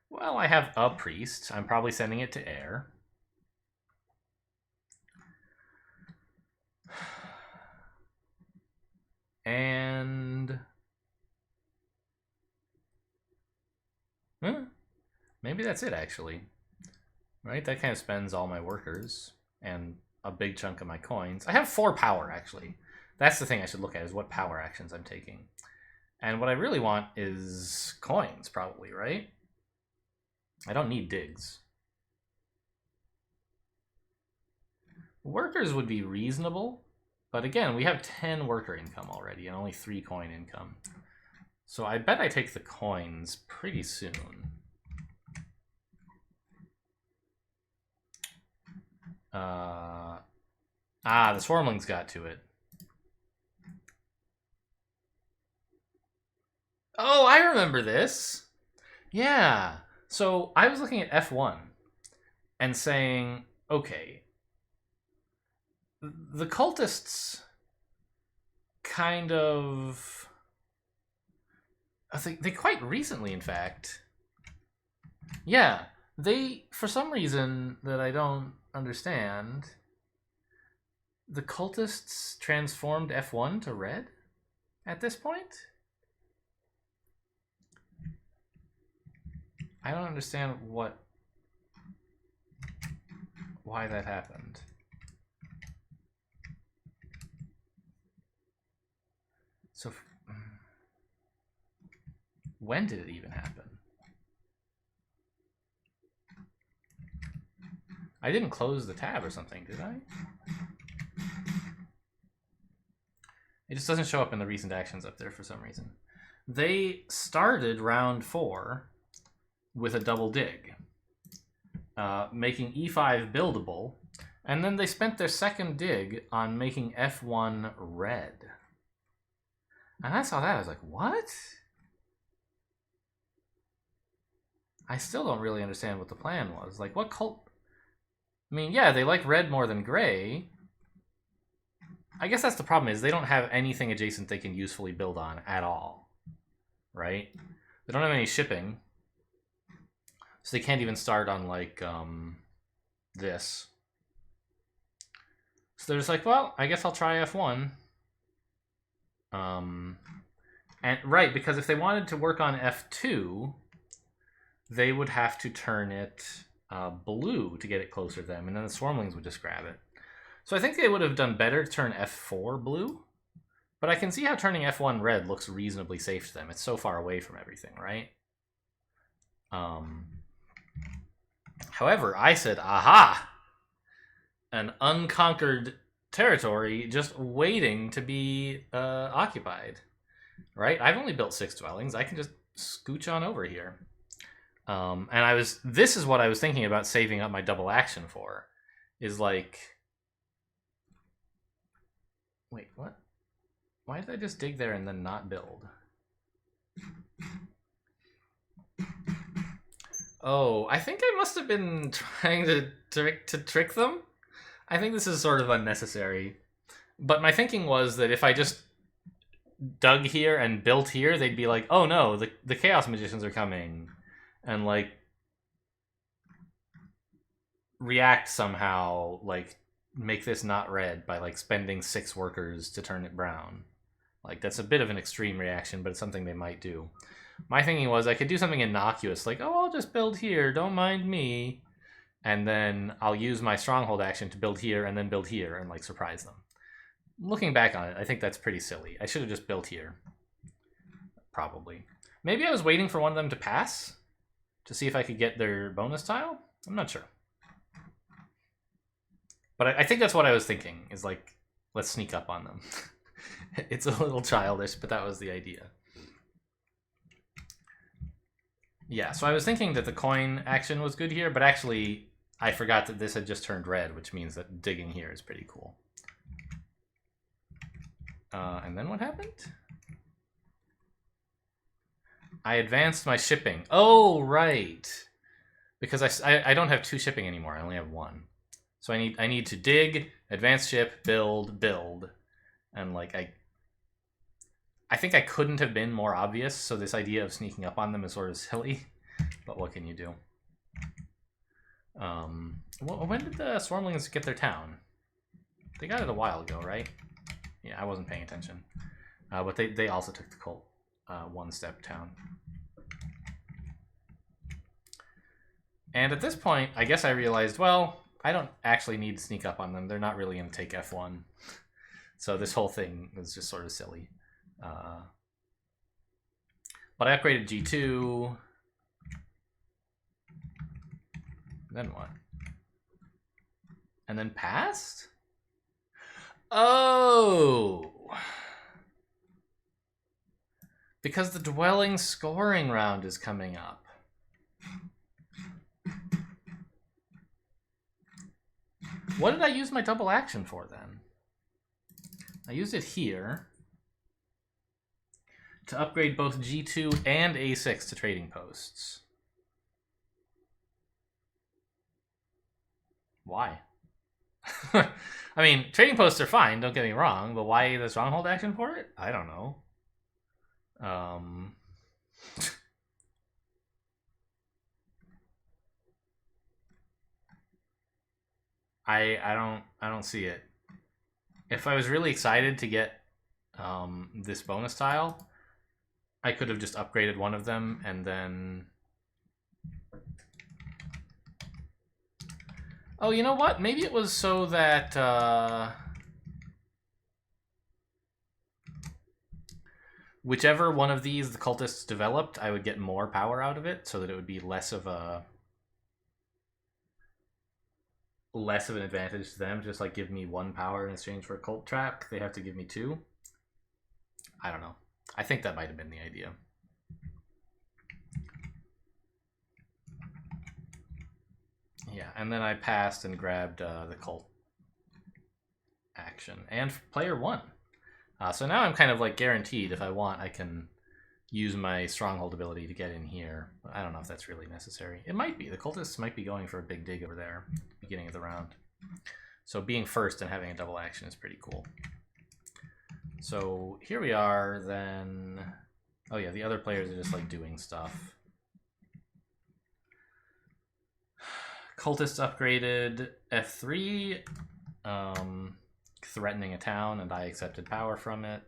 Well, I have a priest. I'm probably sending it to air. And maybe that's it, actually. Right? That kind of spends all my workers and a big chunk of my coins. I have 4 power, actually. That's the thing I should look at, is what power actions I'm taking. And what I really want is coins, probably, right? I don't need digs. Workers would be reasonable, but again, we have 10 worker income already and only 3 coin income. So I bet I take the coins pretty soon. The Swarmlings got to it. Oh, I remember this. Yeah. So I was looking at F1 and saying, okay, the cultists kind of, I think they quite recently, in fact. Yeah, they, for some reason that I don't understand, the cultists transformed F1 to red at this point? I don't understand why that happened. So, when did it even happen? I didn't close the tab or something, did I? It just doesn't show up in the recent actions up there for some reason. They started round 4 with a double dig, making E5 buildable, and then they spent their second dig on making F1 red. And I saw that, I was like, what? I still don't really understand what the plan was. Like, what cult... I mean, yeah, they like red more than gray. I guess that's the problem, is they don't have anything adjacent they can usefully build on at all. Right? They don't have any shipping. So they can't even start on, like, this. So they're just like, well, I guess I'll try F1. And right, because if they wanted to work on F2, they would have to turn it blue to get it closer to them, and then the Swarmlings would just grab it. So I think they would have done better to turn F4 blue, but I can see how turning F1 red looks reasonably safe to them. It's so far away from everything, right? However, I said, aha! An unconquered territory just waiting to be occupied, right? I've only built 6 dwellings. I can just scooch on over here. And this is what I was thinking about saving up my double action for, is like, wait, what? Why did I just dig there and then not build? Oh, I think I must have been trying to trick them. I think this is sort of unnecessary. But my thinking was that if I just dug here and built here, they'd be like, oh no, the Chaos Magicians are coming. And, like, react somehow, like, make this not red by, like, spending 6 workers to turn it brown. Like, that's a bit of an extreme reaction, but it's something they might do. My thinking was I could do something innocuous, like, oh, I'll just build here, don't mind me. And then I'll use my stronghold action to build here and then build here and, like, surprise them. Looking back on it, I think that's pretty silly. I should have just built here. Probably. Maybe I was waiting for one of them to pass to see if I could get their bonus tile? I'm not sure. But I think that's what I was thinking, is like, let's sneak up on them. It's a little childish, but that was the idea. Yeah, so I was thinking that the coin action was good here, but actually I forgot that this had just turned red, which means that digging here is pretty cool. And then what happened? I advanced my shipping. Oh, right. Because I don't have 2 shipping anymore. I only have 1. So I need to dig, advance ship, build, and like I think I couldn't have been more obvious. So this idea of sneaking up on them is sort of silly. But what can you do? When did the Swarmlings get their town? They got it a while ago, right? Yeah, I wasn't paying attention. But they also took the cult. 1-step town. And at this point, I guess I realized, well, I don't actually need to sneak up on them. They're not really going to take F1. So this whole thing was just sort of silly. But I upgraded G2. Then what? And then passed? Oh! Because the dwelling scoring round is coming up. What did I use my double action for then? I used it here to upgrade both G2 and A6 to trading posts. Why? I mean, trading posts are fine, don't get me wrong, but why the stronghold action for it? I don't know. I don't see it. If I was really excited to get this bonus tile, I could have just upgraded one of them and then... Oh, you know what? Maybe it was so that whichever one of these the cultists developed, I would get more power out of it, so that it would be less of an advantage to them. Just like give me 1 power in exchange for a cult trap, they have to give me 2. I don't know. I think that might have been the idea. Yeah, and then I passed and grabbed the cult action. And player 1. So now I'm kind of like guaranteed if I want I can use my stronghold ability to get in here. But I don't know if that's really necessary. It might be. The cultists might be going for a big dig over there beginning of the round. So being first and having a double action is pretty cool. So here we are then. Oh yeah, the other players are just like doing stuff. Cultists upgraded F3, threatening a town, and I accepted power from it.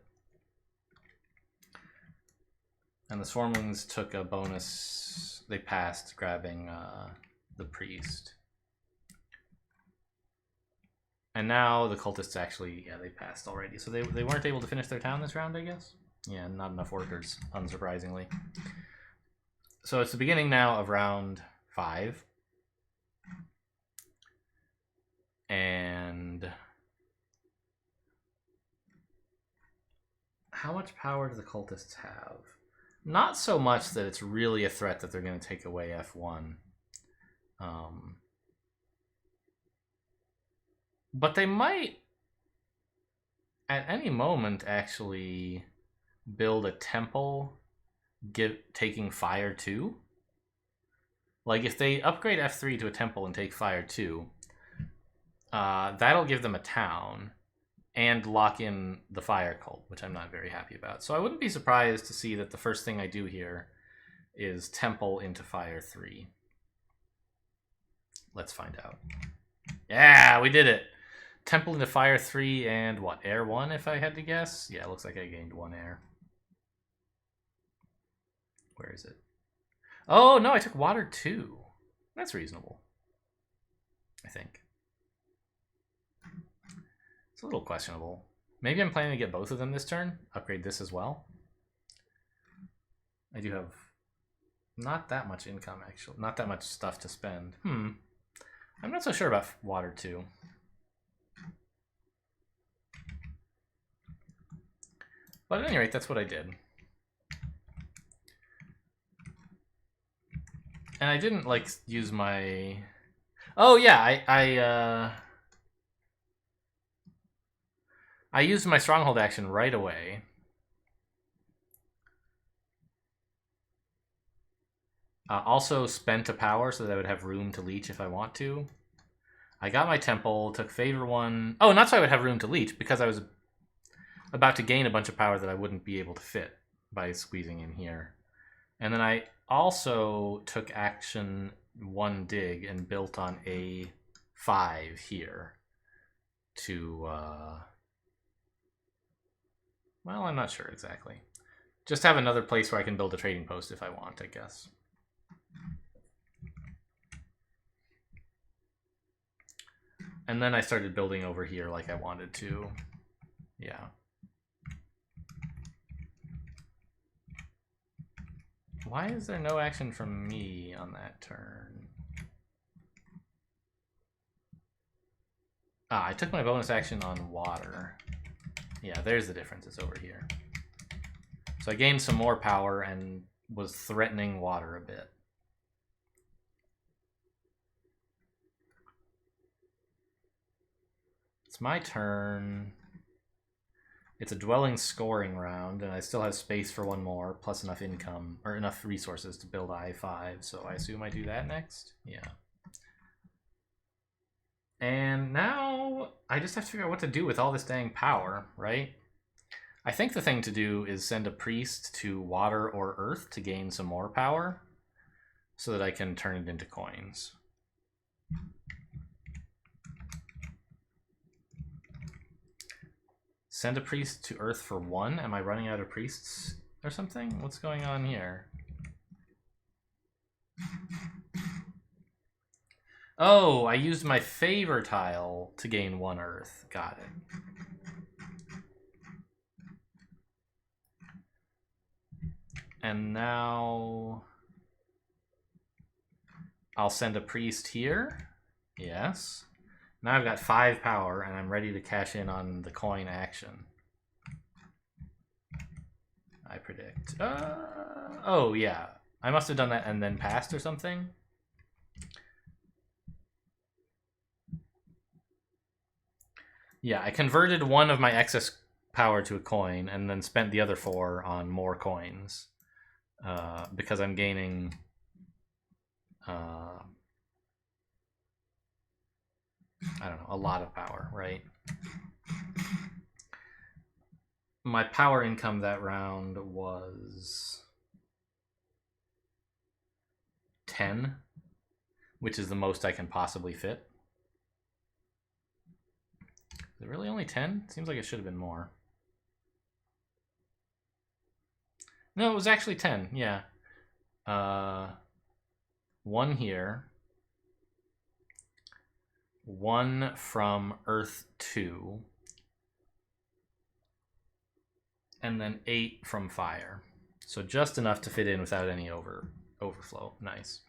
And the Swarmlings took a bonus. They passed, grabbing the priest. And now the cultists actually, yeah, they passed already. So they weren't able to finish their town this round, I guess? Yeah, not enough workers, unsurprisingly. So it's the beginning now of round 5. And how much power do the cultists have? Not so much that it's really a threat that they're going to take away F1. But they might, at any moment, actually build a temple taking fire 2. Like, if they upgrade F3 to a temple and take fire 2, that'll give them a town and lock in the fire cult, which I'm not very happy about. So I wouldn't be surprised to see that the first thing I do here is temple into fire 3. Let's find out. Yeah, we did it. Temple into fire 3 and what, air 1 if I had to guess? Yeah, it looks like I gained 1 air. Where is it? Oh, no, I took water 2. That's reasonable, I think. It's a little questionable. Maybe I'm planning to get both of them this turn. Upgrade this as well. I do have not that much income, actually. Not that much stuff to spend. I'm not so sure about water 2. But at any rate, that's what I did. And I didn't, like, use my... Oh, yeah, I used my stronghold action right away. Also spent a power so that I would have room to leech if I want to. I got my temple, took favor 1. Oh, not so I would have room to leech, because I was about to gain a bunch of power that I wouldn't be able to fit by squeezing in here. And then I also took action 1 dig and built on A5 here to, well, I'm not sure exactly. Just have another place where I can build a trading post if I want, I guess. And then I started building over here like I wanted to. Yeah. Why is there no action from me on that turn? Ah, I took my bonus action on water. Yeah, there's the difference. It's over here. So I gained some more power and was threatening water a bit. It's my turn. It's a dwelling scoring round, and I still have space for one more, plus enough income, or enough resources to build I-5, so I assume I do that next? Yeah. And now I just have to figure out what to do with all this dang power, right? I think the thing to do is send a priest to water or earth to gain some more power so that I can turn it into coins. Send a priest to earth for 1? Am I running out of priests or something? What's going on here? Oh, I used my favor tile to gain 1 earth. Got it. And now I'll send a priest here. Yes. Now I've got 5 power, and I'm ready to cash in on the coin action. I predict. Oh, yeah. I must have done that and then passed or something. Yeah, I converted 1 of my excess power to a coin and then spent the other 4 on more coins. Because I'm gaining... I don't know, a lot of power, right? My power income that round was 10, which is the most I can possibly fit. Is it really only 10? Seems like it should have been more. No, it was actually 10, yeah. 1 here. 1 from Earth 2. And then 8 from Fire. So just enough to fit in without any overflow. Nice.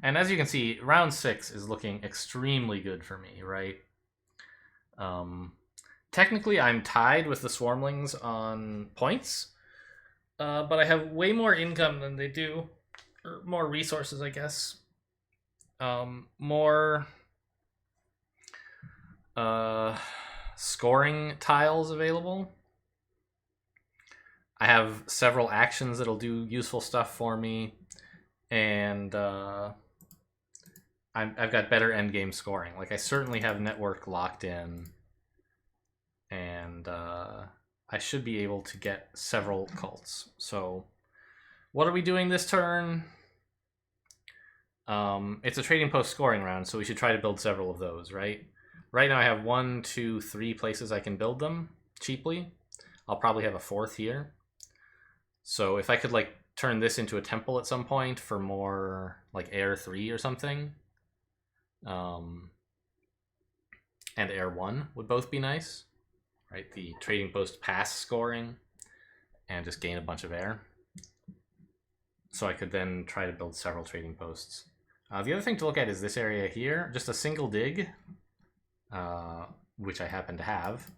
And as you can see, round 6 is looking extremely good for me, right? Technically, I'm tied with the Swarmlings on points. But I have way more income than they do. Or more resources, I guess. More scoring tiles available. I have several actions that'll do useful stuff for me, and I've got better endgame scoring. Like, I certainly have network locked in, and I should be able to get several cults. So, what are we doing this turn? It's a trading post scoring round, so we should try to build several of those, right? Right now I have 1, 2, 3 places I can build them cheaply. I'll probably have a 4th here. So if I could like turn this into a temple at some point for more like Air 3 or something, and Air 1 would both be nice, right? The trading post pass scoring and just gain a bunch of air. So I could then try to build several trading posts. The other thing to look at is this area here. Just a single dig, which I happen to have,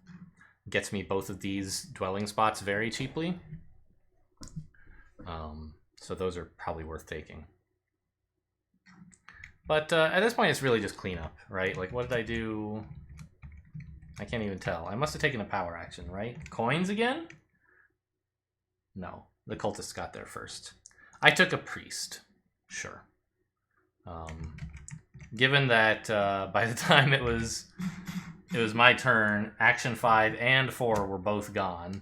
gets me both of these dwelling spots very cheaply. So those are probably worth taking. But at this point, it's really just cleanup, right? Like, what did I do? I can't even tell. I must have taken a power action, right? Coins again? No, the cultists got there first. I took a priest. Sure. Given that by the time it was my turn, action 5 and 4 were both gone,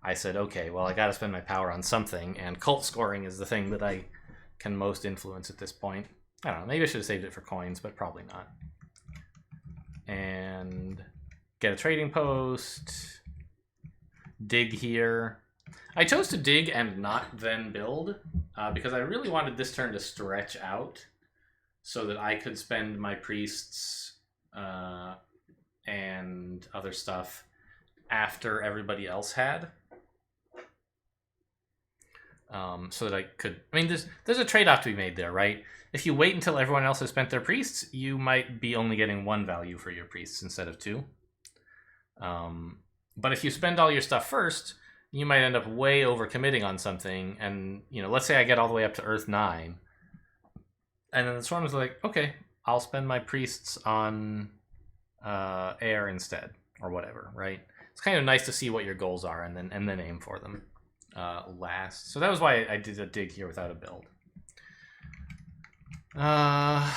I said, okay, well, I got to spend my power on something, and cult scoring is the thing that I can most influence at this point. I don't know, maybe I should have saved it for coins, but probably not. And get a trading post, dig here. I chose to dig and not then build, because I really wanted this turn to stretch out so that I could spend my priests and other stuff after everybody else had. so that I could. I mean, there's a trade-off to be made there, right? If you wait until everyone else has spent their priests, you might be only getting 1 value for your priests instead of 2. But if you spend all your stuff first, you might end up way overcommitting on something. And, you know, let's say I get all the way up to Earth 9. And then the Swarm is like, okay, I'll spend my priests on air instead, or whatever, right? It's kind of nice to see what your goals are and then aim for them last. So that was why I did a dig here without a build. Wow,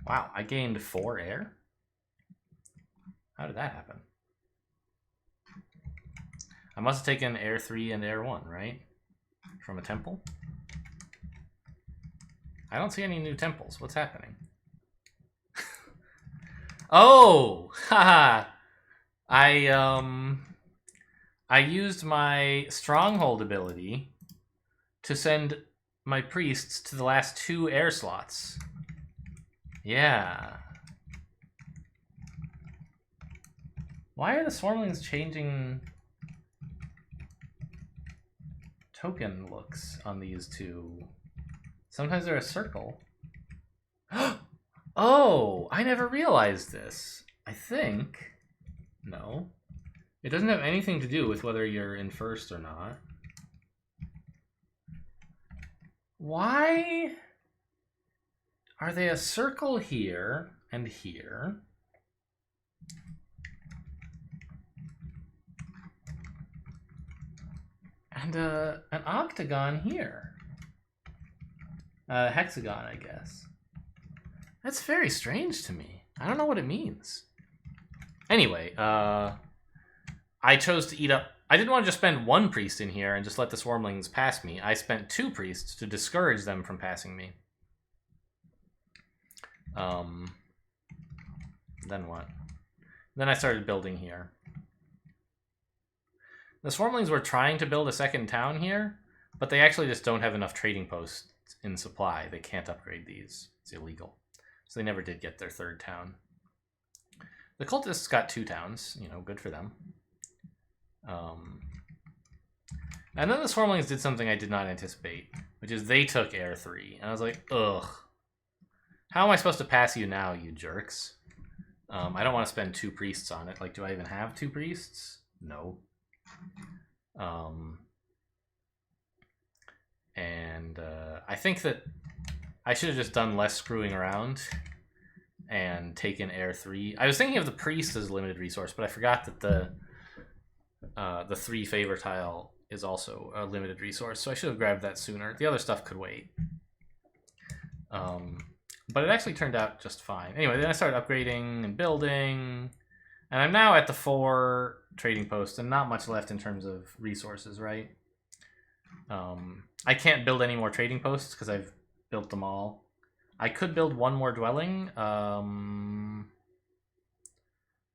I gained 4 air? How did that happen? I must have taken air 3 and air 1, right? From a temple? I don't see any new temples. What's happening? Oh! Haha! I used my stronghold ability to send my priests to the last 2 air slots. Yeah. Why are the Swarmlings changing token looks on these 2? Sometimes they're a circle. Oh, I never realized this. I think... No. It doesn't have anything to do with whether you're in first or not. Why are they a circle here and here? And an octagon here. Hexagon, I guess. That's very strange to me. I don't know what it means. Anyway, I chose to eat up... I didn't want to just spend 1 priest in here and just let the Swarmlings pass me. I spent 2 priests to discourage them from passing me. Then what? Then I started building here. The Swarmlings were trying to build a second town here, but they actually just don't have enough trading posts in supply. They can't upgrade these. It's illegal. So they never did get their 3rd town. The cultists got 2 towns. You know, good for them. And then the Swarmlings did something I did not anticipate, which is they took air 3. And I was like, ugh. How am I supposed to pass you now, you jerks? I don't want to spend 2 priests on it. Like, do I even have 2 priests? No. I think that I should have just done less screwing around and taken air 3. I was thinking of the priest as a limited resource, but I forgot that the 3 favor tile is also a limited resource, so I should have grabbed that sooner. The other stuff could wait. But it actually turned out just fine. Anyway, then I started upgrading and building, and I'm now at the 4 trading posts and not much left in terms of resources, right? I can't build any more trading posts because I've built them all. I could build 1 more dwelling, but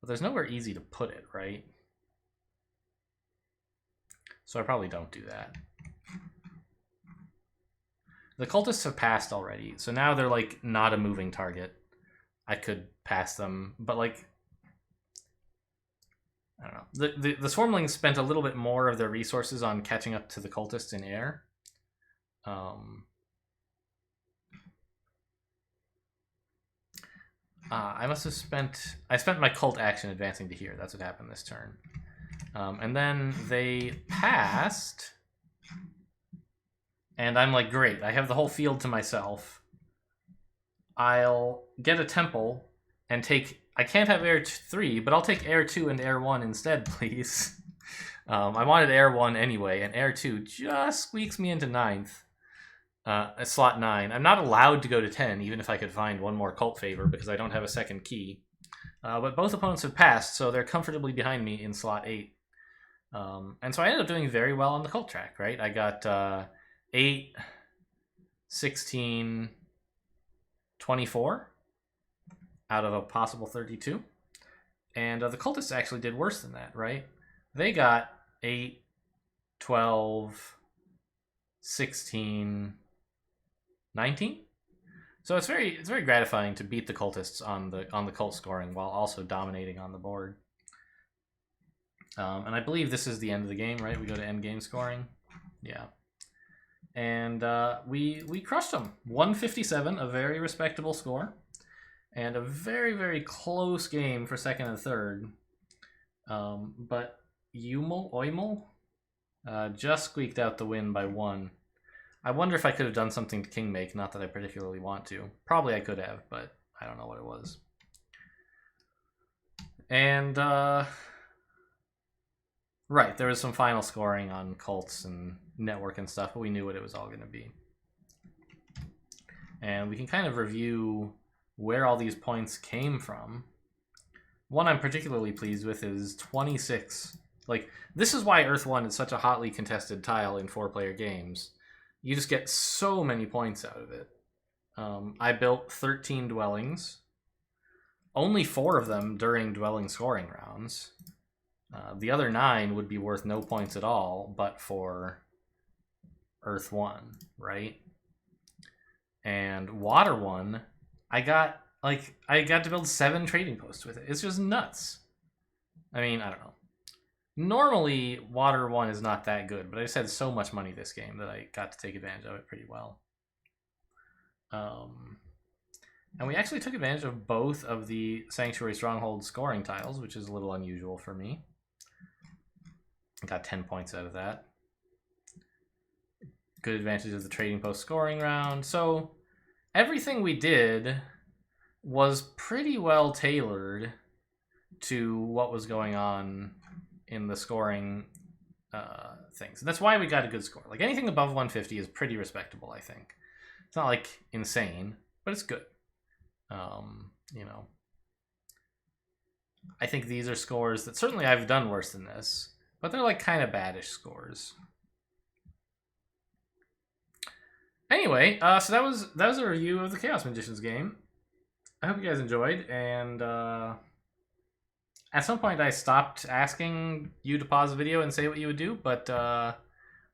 there's nowhere easy to put it, right? So I probably don't do that. The cultists have passed already, so now they're like not a moving target. I could pass them, but like, I don't know. The Swarmlings spent a little bit more of their resources on catching up to the cultists in air. I must have spent... I spent my cult action advancing to here. That's what happened this turn. And then they passed. And I'm like, great. I have the whole field to myself. I'll get a temple and take... I can't have air 3, but I'll take air 2 and air 1 instead, please. I wanted air 1 anyway, and air 2 just squeaks me into 9th. Slot 9. I'm not allowed to go to 10, even if I could find 1 more cult favor, because I don't have a second key. But both opponents have passed, so they're comfortably behind me in slot 8. And so I ended up doing very well on the cult track, right? I got 8, 16, 24 out of a possible 32. And the cultists actually did worse than that, right? They got 8, 12, 16, 19. So it's very gratifying to beat the cultists on the cult scoring while also dominating on the board. And I believe this is the end of the game, right? We go to end game scoring. Yeah. And we crushed them. 157, a very respectable score. And a very, very close game for second and third. But Oimel just squeaked out the win by 1. I wonder if I could have done something to Kingmake, not that I particularly want to. Probably I could have, but I don't know what it was. And, right, there was some final scoring on cults and network and stuff, but we knew what it was all going to be. And we can kind of review where all these points came from. One I'm particularly pleased with is 26. Like, this is why Earth 1 is such a hotly contested tile in 4-player games. You just get so many points out of it. I built 13 dwellings. Only 4 of them during dwelling scoring rounds. The other 9 would be worth no points at all, but for Earth 1, right? And Water 1, I got to build 7 trading posts with it. It's just nuts. I mean, I don't know. Normally, Water 1 is not that good, but I just had so much money this game that I got to take advantage of it pretty well. And we actually took advantage of both of the Sanctuary Stronghold scoring tiles, which is a little unusual for me. Got 10 points out of that. Good advantage of the trading post scoring round. So everything we did was pretty well tailored to what was going on in the scoring things. And that's why we got a good score. Like, anything above 150 is pretty respectable, I think. It's not, like, insane, but it's good. You know, I think these are scores that certainly I've done worse than this, but they're, like, kind of baddish scores. Anyway, so that was a review of the Chaos Magicians game. I hope you guys enjoyed, and at some point I stopped asking you to pause the video and say what you would do, but I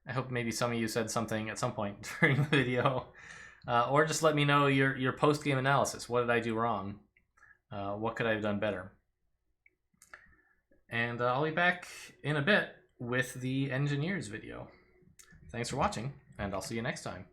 hope maybe some of you said something at some point during the video, or just let me know your post-game analysis. What did I do wrong? What could I have done better? And I'll be back in a bit with the Engineers video. Thanks for watching, and I'll see you next time.